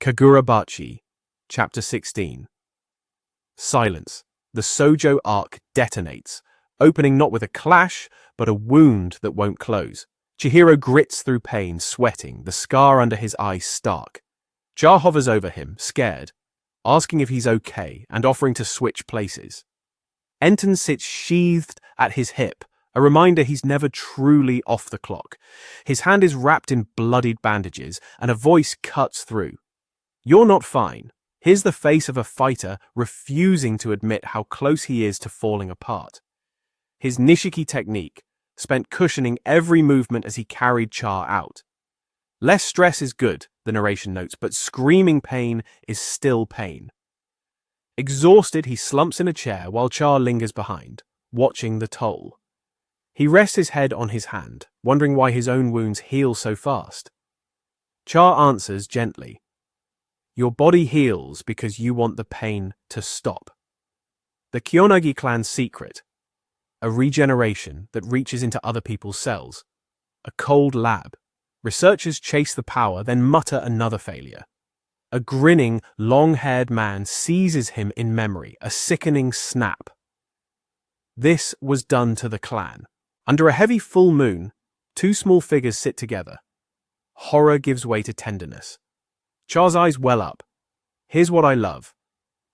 Kagurabachi, Chapter 16. Silence. The Sojo arc detonates, opening not with a clash, but a wound that won't close. Chihiro grits through pain, sweating, the scar under his eye stark. Char hovers over him, scared, asking if he's okay and offering to switch places. Enton sits sheathed at his hip, a reminder he's never truly off the clock. His hand is wrapped in bloodied bandages, and a voice cuts through. "You're not fine." Here's the face of a fighter refusing to admit how close he is to falling apart. His Nishiki technique spent cushioning every movement as he carried Char out. Less stress is good, the narration notes, but screaming pain is still pain. Exhausted, he slumps in a chair while Char lingers behind, watching the toll. He rests his head on his hand, wondering why his own wounds heal so fast. Char answers gently. Your body heals because you want the pain to stop. The Kionagi clan's secret. A regeneration that reaches into other people's cells. A cold lab. Researchers chase the power, then mutter another failure. A grinning, long-haired man seizes him in memory, a sickening snap. This was done to the clan. Under a heavy full moon, two small figures sit together. Horror gives way to tenderness. Char's eyes well up. Here's what I love.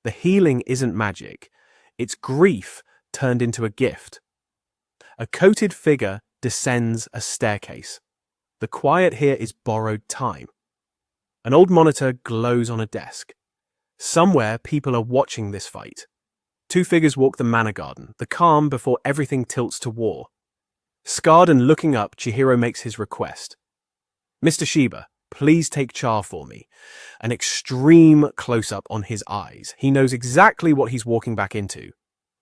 The healing isn't magic. It's grief turned into a gift. A coated figure descends a staircase. The quiet here is borrowed time. An old monitor glows on a desk. Somewhere people are watching this fight. Two figures walk the manor garden, the calm before everything tilts to war. Scarred and looking up, Chihiro makes his request. Mr. Shiba, please take Char for me. An extreme close-up on his eyes. He knows exactly what he's walking back into.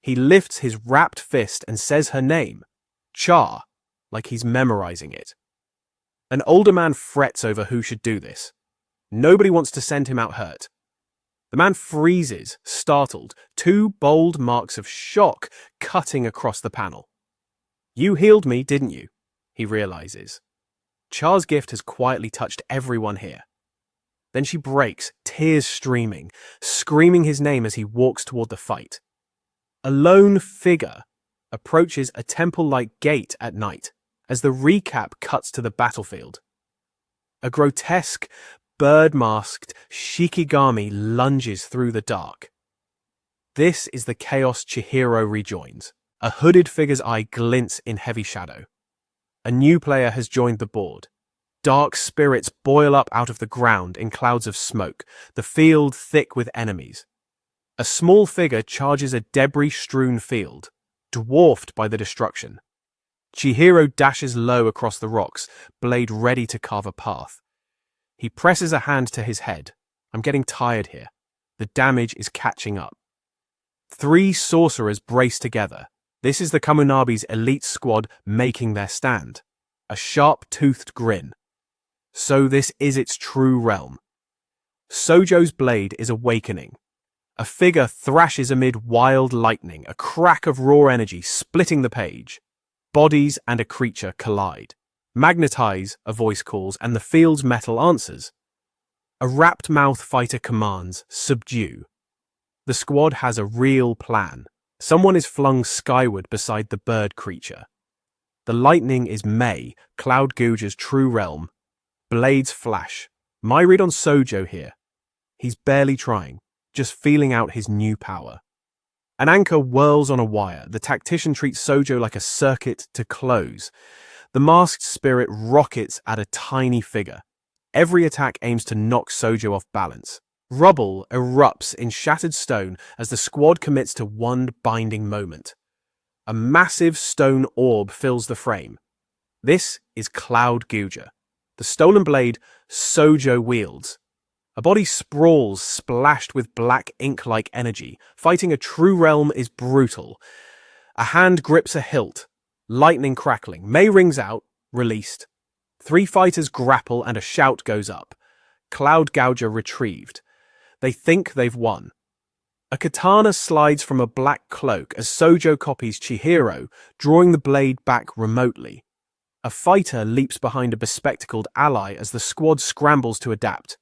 He lifts his wrapped fist and says her name, Char, like he's memorizing it. An older man frets over who should do this. Nobody wants to send him out hurt. The man freezes, startled, two bold marks of shock cutting across the panel. You healed me, didn't you? He realizes. Char's gift has quietly touched everyone here. Then she breaks, tears streaming, screaming his name as he walks toward the fight. A lone figure approaches a temple-like gate at night as the recap cuts to the battlefield. A grotesque, bird-masked Shikigami lunges through the dark. This is the chaos Chihiro rejoins. A hooded figure's eye glints in heavy shadow. A new player has joined the board. Dark spirits boil up out of the ground in clouds of smoke, the field thick with enemies. A small figure charges a debris-strewn field, dwarfed by the destruction. Chihiro dashes low across the rocks, blade ready to carve a path. He presses a hand to his head. I'm getting tired here. The damage is catching up. Three sorcerers brace together. This is the Kamunabi's elite squad making their stand. A sharp-toothed grin. So this is its true realm. Sojo's blade is awakening. A figure thrashes amid wild lightning, a crack of raw energy splitting the page. Bodies and a creature collide. Magnetize, a voice calls, and the field's metal answers. A wrapped-mouth fighter commands, subdue. The squad has a real plan. Someone is flung skyward beside the bird creature. The lightning is Mei, Cloud Guja's true realm. Blades flash. My read on Sojo here. He's barely trying, just feeling out his new power. An anchor whirls on a wire. The tactician treats Sojo like a circuit to close. The masked spirit rockets at a tiny figure. Every attack aims to knock Sojo off balance. Rubble erupts in shattered stone as the squad commits to one binding moment. A massive stone orb fills the frame. This is Cloud Guja. The stolen blade Sojo wields. A body sprawls, splashed with black ink-like energy. Fighting a true realm is brutal. A hand grips a hilt. Lightning crackling. Mei rings out, released. Three fighters grapple and a shout goes up. Cloud Gouger retrieved. They think they've won. A katana slides from a black cloak as Sojo copies Chihiro, drawing the blade back remotely. A fighter leaps behind a bespectacled ally as the squad scrambles to adapt.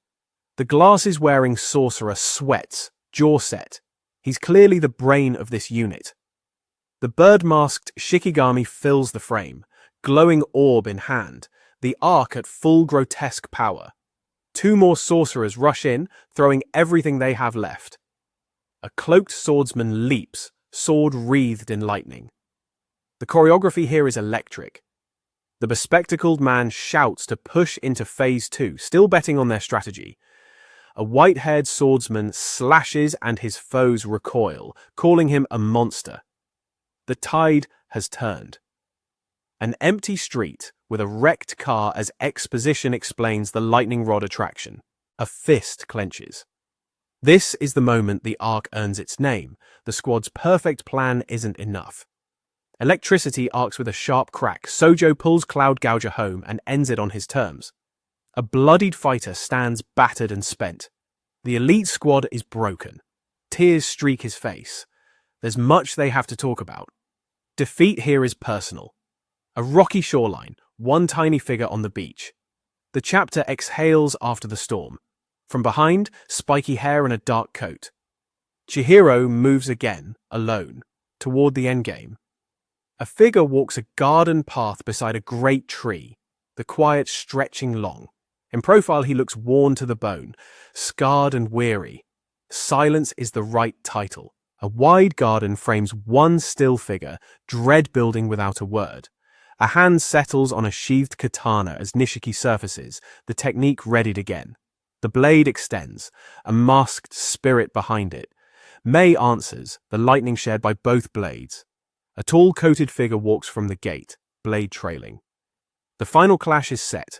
The glasses-wearing sorcerer sweats, jaw set. He's clearly the brain of this unit. The bird-masked Shikigami fills the frame, glowing orb in hand, the arc at full grotesque power. Two more sorcerers rush in, throwing everything they have left. A cloaked swordsman leaps, sword wreathed in lightning. The choreography here is electric. The bespectacled man shouts to push into Phase 2, still betting on their strategy. A white-haired swordsman slashes and his foes recoil, calling him a monster. The tide has turned. An empty street with a wrecked car as exposition explains the lightning rod attraction. A fist clenches. This is the moment the arc earns its name. The squad's perfect plan isn't enough. Electricity arcs with a sharp crack. Sojo pulls Cloud Gouger home and ends it on his terms. A bloodied fighter stands battered and spent. The elite squad is broken. Tears streak his face. There's much they have to talk about. Defeat here is personal. A rocky shoreline, one tiny figure on the beach. The chapter exhales after the storm. From behind, spiky hair and a dark coat. Chihiro moves again, alone, toward the endgame. A figure walks a garden path beside a great tree, the quiet stretching long. In profile he looks worn to the bone, scarred and weary. Silence is the right title. A wide garden frames one still figure, dread building without a word. A hand settles on a sheathed katana as Nishiki surfaces, the technique readied again. The blade extends, a masked spirit behind it. Mei answers, the lightning shared by both blades. A tall coated figure walks from the gate, blade trailing. The final clash is set.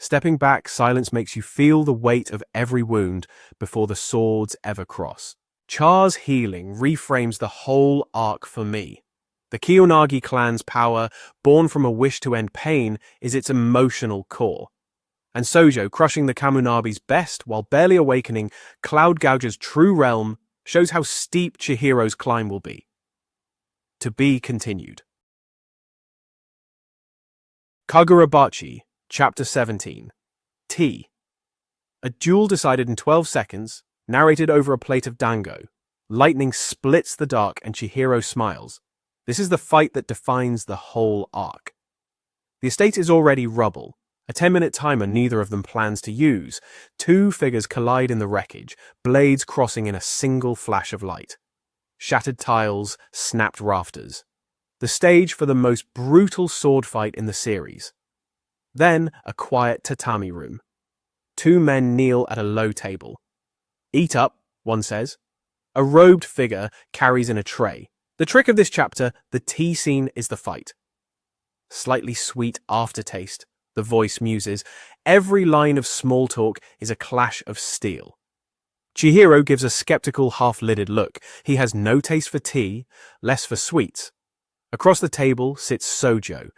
Stepping back, silence makes you feel the weight of every wound before the swords ever cross. Char's healing reframes the whole arc for me. The Kiyonagi clan's power, born from a wish to end pain, is its emotional core. And Sojo, crushing the Kamunabi's best while barely awakening Cloud Gouger's true realm, shows how steep Chihiro's climb will be. To be continued. Kagurabachi, Chapter 17. Tea. A duel decided in 12 seconds, narrated over a plate of dango. Lightning splits the dark and Chihiro smiles. This is the fight that defines the whole arc. The estate is already rubble. A 10-minute timer neither of them plans to use. Two figures collide in the wreckage, blades crossing in a single flash of light. Shattered tiles, snapped rafters. The stage for the most brutal sword fight in the series. Then, a quiet tatami room. Two men kneel at a low table. Eat up, one says. A robed figure carries in a tray. The trick of this chapter, the tea scene, is the fight. Slightly sweet aftertaste, the voice muses. Every line of small talk is a clash of steel. Chihiro gives a skeptical half-lidded look. He has no taste for tea, less for sweets. Across the table sits Sojo,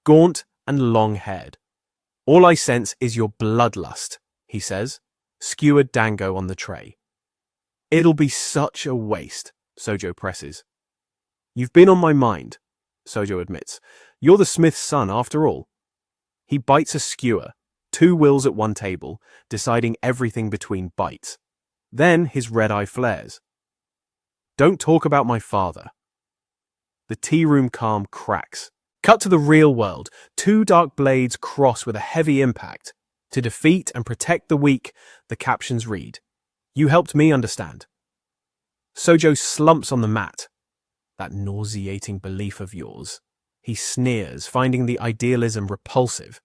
gaunt and long-haired. All I sense is your bloodlust, he says, skewered dango on the tray. It'll be such a waste, Sojo presses. You've been on my mind, Sojo admits. You're the smith's son, after all. He bites a skewer, two wills at one table, deciding everything between bites. Then his red eye flares. Don't talk about my father. The tea room calm cracks. Cut to the real world. Two dark blades cross with a heavy impact. To defeat and protect the weak, the captions read, You helped me understand. Sojo slumps on the mat. That nauseating belief of yours. He sneers, finding the idealism repulsive.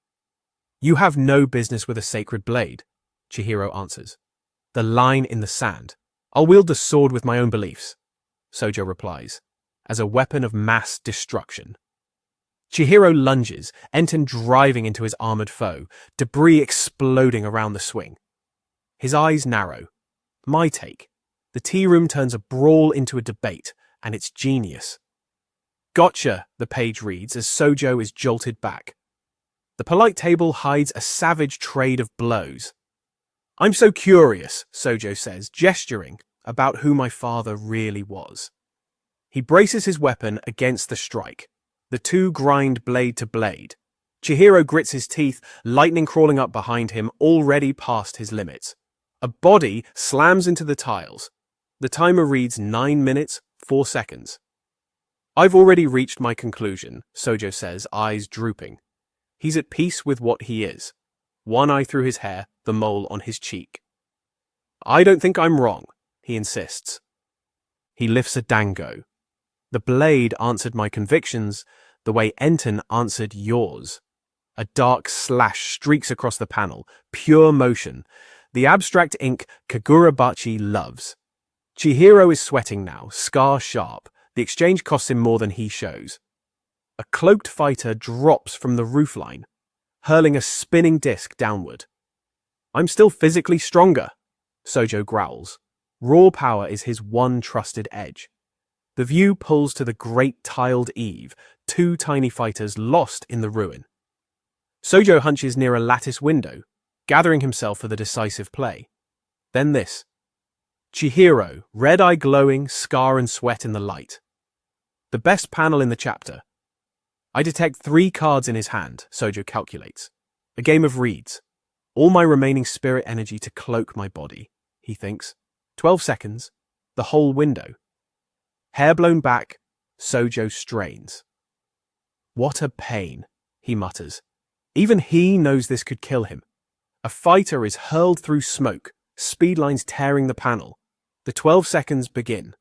You have no business with a sacred blade, Chihiro answers. The line in the sand. I'll wield the sword with my own beliefs, Sojo replies, as a weapon of mass destruction. Chihiro lunges, Enten driving into his armored foe, debris exploding around the swing. His eyes narrow. My take. The tea room turns a brawl into a debate, and it's genius. Gotcha, the page reads as Sojo is jolted back. The polite table hides a savage trade of blows. I'm so curious, Sojo says, gesturing, about who my father really was. He braces his weapon against the strike. The two grind blade to blade. Chihiro grits his teeth, lightning crawling up behind him, already past his limits. A body slams into the tiles. The timer reads 9 minutes, 4 seconds. I've already reached my conclusion, Sojo says, eyes drooping. He's at peace with what he is. One eye through his hair, the mole on his cheek. I don't think I'm wrong, he insists. He lifts a dango. The blade answered my convictions the way Enten answered yours. A dark slash streaks across the panel, pure motion, the abstract ink Kagurabachi loves. Chihiro is sweating now, scar sharp. The exchange costs him more than he shows. A cloaked fighter drops from the roofline, hurling a spinning disc downward. I'm still physically stronger, Sojo growls. Raw power is his one trusted edge. The view pulls to the great tiled eve, 2 tiny fighters lost in the ruin. Sojo hunches near a lattice window, gathering himself for the decisive play. Then this. Chihiro, red eye glowing, scar and sweat in the light. The best panel in the chapter. I detect 3 cards in his hand, Sojo calculates. A game of reeds. All my remaining spirit energy to cloak my body, he thinks. 12 seconds. The whole window. Hair blown back, Sojo strains. What a pain, he mutters. Even he knows this could kill him. A fighter is hurled through smoke, speed lines tearing the panel. The 12 seconds begin.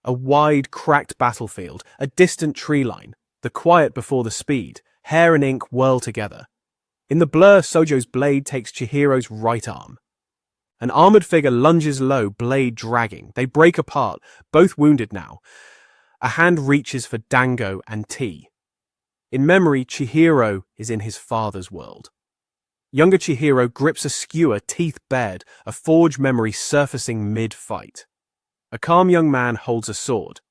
A wide, cracked battlefield, a distant tree line, the quiet before the speed, hair and ink whirl together. In the blur, Sojo's blade takes Chihiro's right arm. An armored figure lunges low, blade dragging. They break apart, both wounded now. A hand reaches for dango and tea. In memory, Chihiro is in his father's world. Younger Chihiro grips a skewer, teeth bared, a forged memory surfacing mid-fight. A calm young man holds a sword.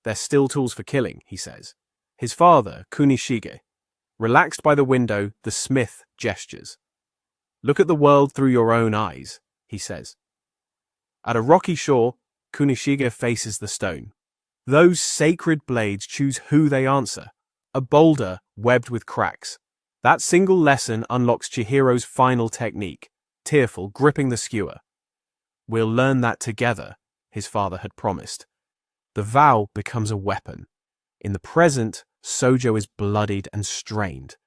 They're still tools for killing, he says. His father, Kunishige. Relaxed by the window, the smith gestures. Look at the world through your own eyes, he says. At a rocky shore, Kunishige faces the stone. Those sacred blades choose who they answer. A boulder webbed with cracks. That single lesson unlocks Chihiro's final technique, tearful, gripping the skewer. We'll learn that together, his father had promised. The vow becomes a weapon. In the present, Sojo is bloodied and strained.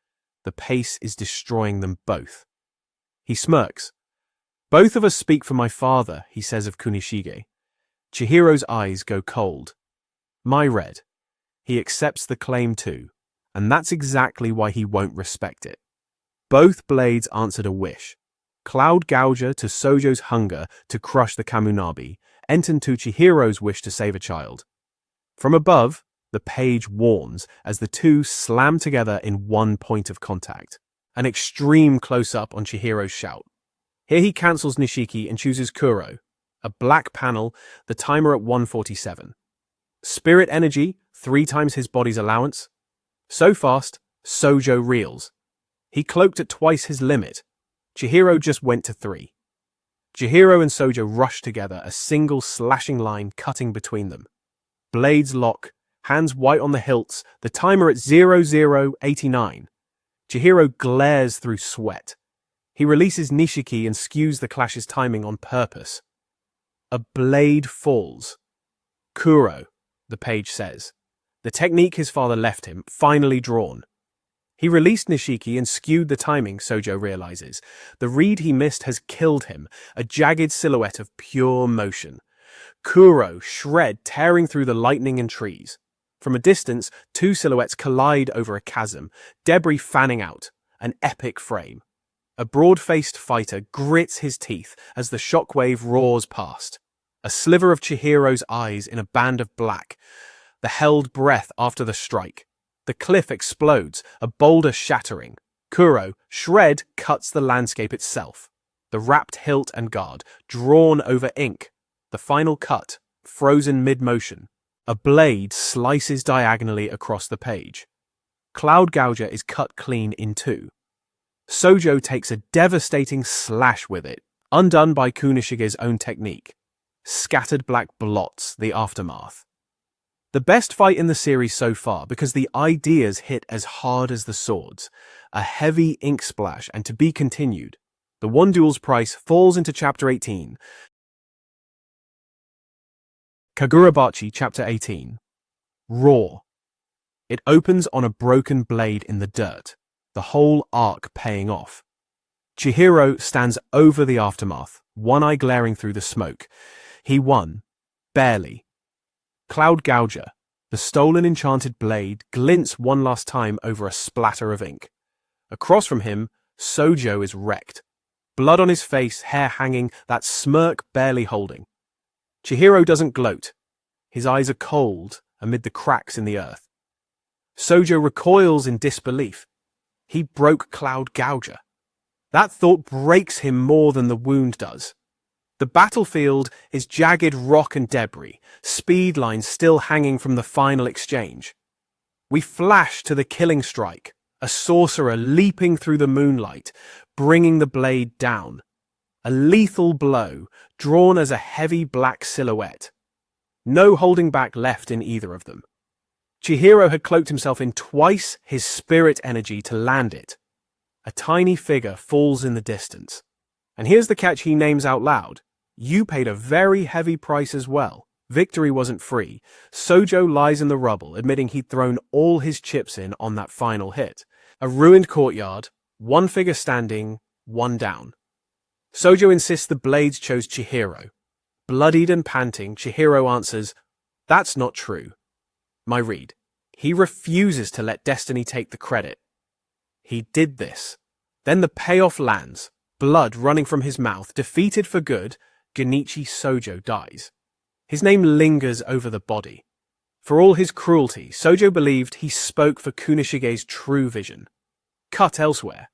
The pace is destroying them both. He smirks. Both of us speak for my father, he says of Kunishige. Chihiro's eyes go cold. My red. He accepts the claim too, and that's exactly why he won't respect it. Both blades answered a wish. Cloud Gouger to Sojo's hunger to crush the Kamunabi, Enten to Chihiro's wish to save a child. From above, the page warns as the two slam together in one point of contact. An extreme close-up on Chihiro's shout. Here he cancels Nishiki and chooses Kuro. A black panel, the timer at 147. Spirit energy, 3 times his body's allowance. So fast, Sojo reels. He cloaked at twice his limit. Chihiro just went to 3. Chihiro and Sojo rush together, a single slashing line cutting between them. Blades lock, hands white on the hilts, the timer at 0089. Chihiro glares through sweat. He releases Nishiki and skews the clash's timing on purpose. A blade falls. Kuro, the page says. The technique his father left him, finally drawn. He released Nishiki and skewed the timing, Sojo realizes. The read he missed has killed him, a jagged silhouette of pure motion. Kuro, shred, tearing through the lightning and trees. From a distance, 2 silhouettes collide over a chasm, debris fanning out, an epic frame. A broad-faced fighter grits his teeth as the shockwave roars past. A sliver of Chihiro's eyes in a band of black. The held breath after the strike. The cliff explodes, a boulder shattering. Kuro, shred, cuts the landscape itself. The wrapped hilt and guard, drawn over ink. The final cut, frozen mid-motion. A blade slices diagonally across the page. Cloud Gouger is cut clean in 2. Sojo takes a devastating slash with it, undone by Kunishige's own technique. Scattered black blots, the aftermath. The best fight in the series so far because the ideas hit as hard as the swords. A heavy ink splash and to be continued. The one duel's price falls into Chapter 18. Kagurabachi, Chapter 18. Raw. It opens on a broken blade in the dirt, the whole arc paying off. Chihiro stands over the aftermath, one eye glaring through the smoke. He won. Barely. Cloud Gouger, the stolen enchanted blade, glints one last time over a splatter of ink. Across from him, Sojo is wrecked. Blood on his face, hair hanging, that smirk barely holding. Chihiro doesn't gloat. His eyes are cold amid the cracks in the earth. Sojo recoils in disbelief. He broke Cloud Gouger. That thought breaks him more than the wound does. The battlefield is jagged rock and debris, speed lines still hanging from the final exchange. We flash to the killing strike, a sorcerer leaping through the moonlight, bringing the blade down. A lethal blow, drawn as a heavy black silhouette. No holding back left in either of them. Chihiro had cloaked himself in twice his spirit energy to land it. A tiny figure falls in the distance. And here's the catch he names out loud. You paid a very heavy price as well. Victory wasn't free. Sojo lies in the rubble, admitting he'd thrown all his chips in on that final hit. A ruined courtyard, one figure standing, one down. Sojo insists the blades chose Chihiro. Bloodied and panting, Chihiro answers, "That's not true." My read. He refuses to let destiny take the credit. He did this. Then the payoff lands. Blood running from his mouth. Defeated for good, Genichi Sojo dies. His name lingers over the body. For all his cruelty, Sojo believed he spoke for Kunishige's true vision. Cut elsewhere.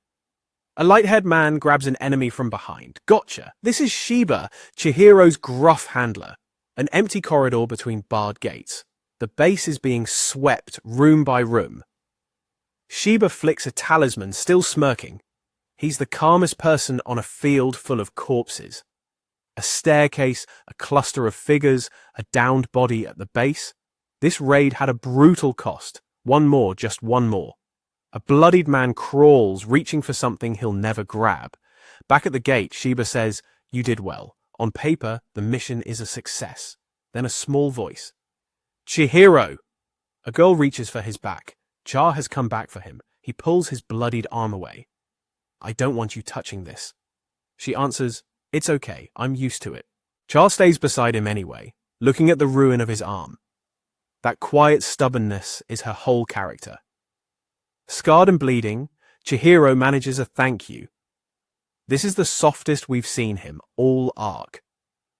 A light-haired man grabs an enemy from behind. Gotcha! This is Shiba, Chihiro's gruff handler. An empty corridor between barred gates. The base is being swept room by room. Shiba flicks a talisman, still smirking. He's the calmest person on a field full of corpses. A staircase, a cluster of figures, a downed body at the base. This raid had a brutal cost. One more, just one more. A bloodied man crawls, reaching for something he'll never grab. Back at the gate, Shiba says, "You did well. On paper, the mission is a success." Then a small voice. "Chihiro!" A girl reaches for his back. Char has come back for him. He pulls his bloodied arm away. "I don't want you touching this." She answers, "It's okay, I'm used to it." Char stays beside him anyway, looking at the ruin of his arm. That quiet stubbornness is her whole character. Scarred and bleeding, Chihiro manages a thank you. This is the softest we've seen him all arc.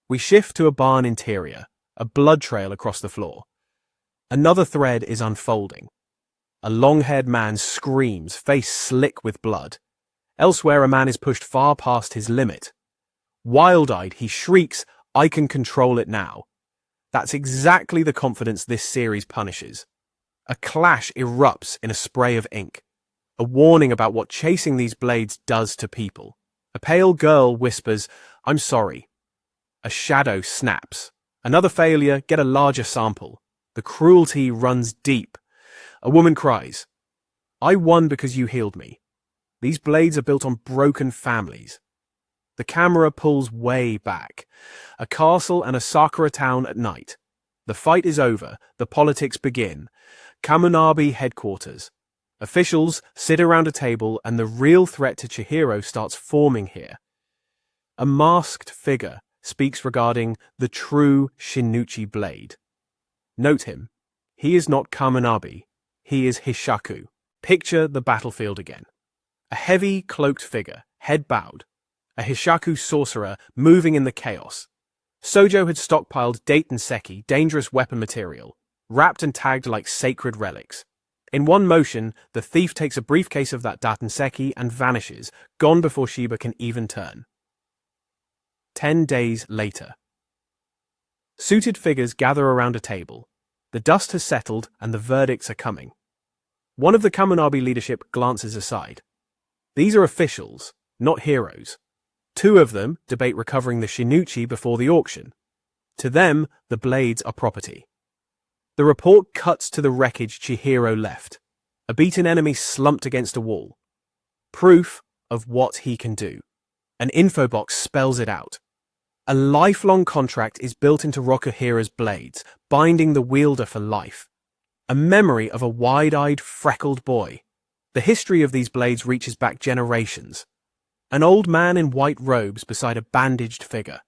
We shift to a barn interior, a blood trail across the floor. Another thread is unfolding. A long-haired man screams, face slick with blood. Elsewhere, a man is pushed far past his limit. Wild-eyed, he shrieks, "I can control it now." That's exactly the confidence this series punishes. A clash erupts in a spray of ink. A warning about what chasing these blades does to people. A pale girl whispers, "I'm sorry." A shadow snaps. Another failure, get a larger sample. The cruelty runs deep. A woman cries, "I won because you healed me." These blades are built on broken families. The camera pulls way back. A castle and a Sakura town at night. The fight is over. The politics begin. Kamunabi headquarters. Officials sit around a table and the real threat to Chihiro starts forming here. A masked figure speaks regarding the true Shinuchi blade. Note him. He is not Kamunabi. He is Hishaku. Picture the battlefield again. A heavy, cloaked figure, head bowed. A Hishaku sorcerer moving in the chaos. Sojo had stockpiled Daitenseki, dangerous weapon material, wrapped and tagged like sacred relics. In one motion, the thief takes a briefcase of that Daitenseki and vanishes, gone before Shiba can even turn. 10 days later. Suited figures gather around a table. The dust has settled and the verdicts are coming. One of the Kamunabi leadership glances aside. These are officials, not heroes. Two of them debate recovering the Shinuchi before the auction. To them, the blades are property. The report cuts to the wreckage Chihiro left. A beaten enemy slumped against a wall. Proof of what he can do. An info box spells it out. A lifelong contract is built into Rokuhira's blades, binding the wielder for life. A memory of a wide-eyed, freckled boy. The history of these blades reaches back generations. An old man in white robes beside a bandaged figure.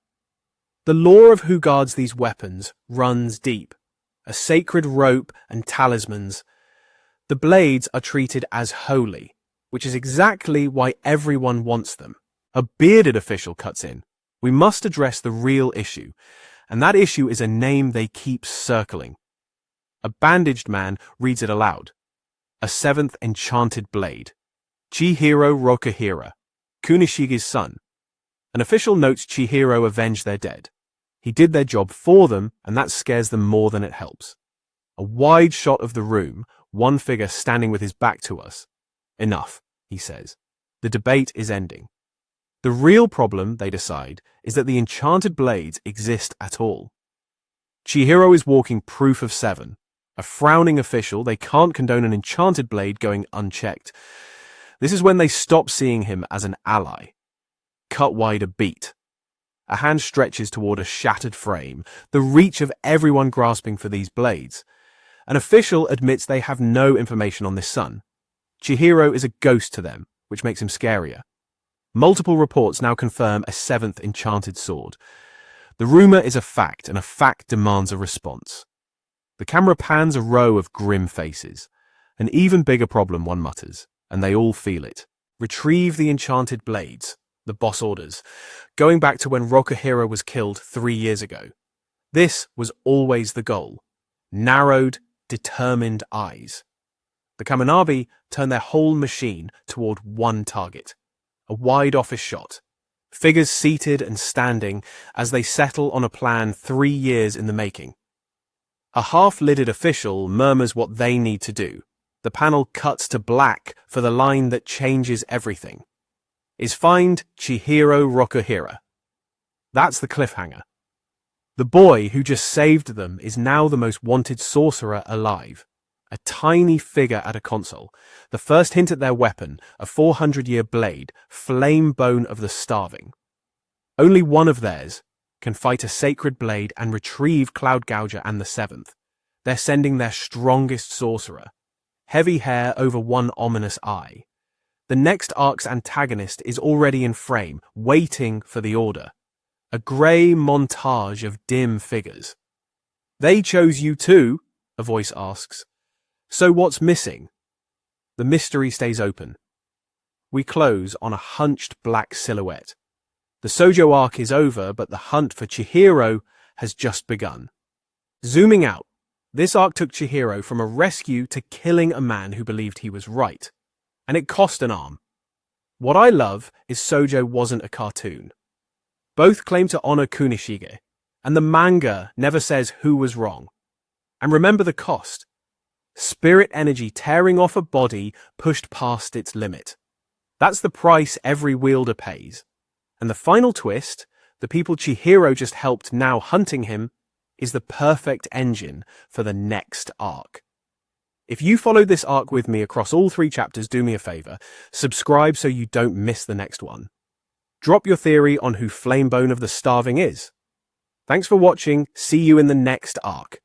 The lore of who guards these weapons runs deep. A sacred rope and talismans. The blades are treated as holy, which is exactly why everyone wants them. A bearded official cuts in. We must address the real issue, and that issue is a name they keep circling. A bandaged man reads it aloud. A seventh enchanted blade. Chihiro Rokuhira, Kunishige's son. An official notes Chihiro avenged their dead. He did their job for them, and that scares them more than it helps. A wide shot of the room, one figure standing with his back to us. Enough, he says. The debate is ending. The real problem, they decide, is that the enchanted blades exist at all. Chihiro is walking proof of 7. A frowning official, they can't condone an enchanted blade going unchecked. This is when they stop seeing him as an ally. Cut wide a beat. A hand stretches toward a shattered frame, the reach of everyone grasping for these blades. An official admits they have no information on this son. Chihiro is a ghost to them, which makes him scarier. Multiple reports now confirm a 7th enchanted sword. The rumor is a fact, and a fact demands a response. The camera pans a row of grim faces. An even bigger problem, one mutters, and they all feel it. Retrieve the enchanted blades, the boss orders, going back to when Rokuhira was killed 3 years ago. This was always the goal. Narrowed, determined eyes. The Kaminabi turn their whole machine toward one target. A wide office shot. Figures seated and standing as they settle on a plan 3 years in the making. A half-lidded official murmurs what they need to do. The panel cuts to black for the line that changes everything. Is find Chihiro Rokuhira. That's the cliffhanger. The boy who just saved them is now the most wanted sorcerer alive. A tiny figure at a console. The first hint at their weapon, a 400-year blade, flame bone of the starving. Only one of theirs can fight a sacred blade and retrieve Cloud Gouger and the 7th. They're sending their strongest sorcerer. Heavy hair over one ominous eye. The next arc's antagonist is already in frame, waiting for the order. A grey montage of dim figures. They chose you too, a voice asks. So what's missing? The mystery stays open. We close on a hunched black silhouette. The Sojo arc is over, but the hunt for Chihiro has just begun. Zooming out, this arc took Chihiro from a rescue to killing a man who believed he was right. And it cost an arm. What I love is Sojo wasn't a cartoon. Both claim to honor Kunishige, and the manga never says who was wrong. And remember the cost. Spirit energy tearing off a body pushed past its limit. That's the price every wielder pays. And the final twist, the people Chihiro just helped now hunting him, is the perfect engine for the next arc. If you followed this arc with me across all 3 chapters, do me a favor, subscribe so you don't miss the next one. Drop your theory on who Flamebone of the Starving is. Thanks for watching, see you in the next arc.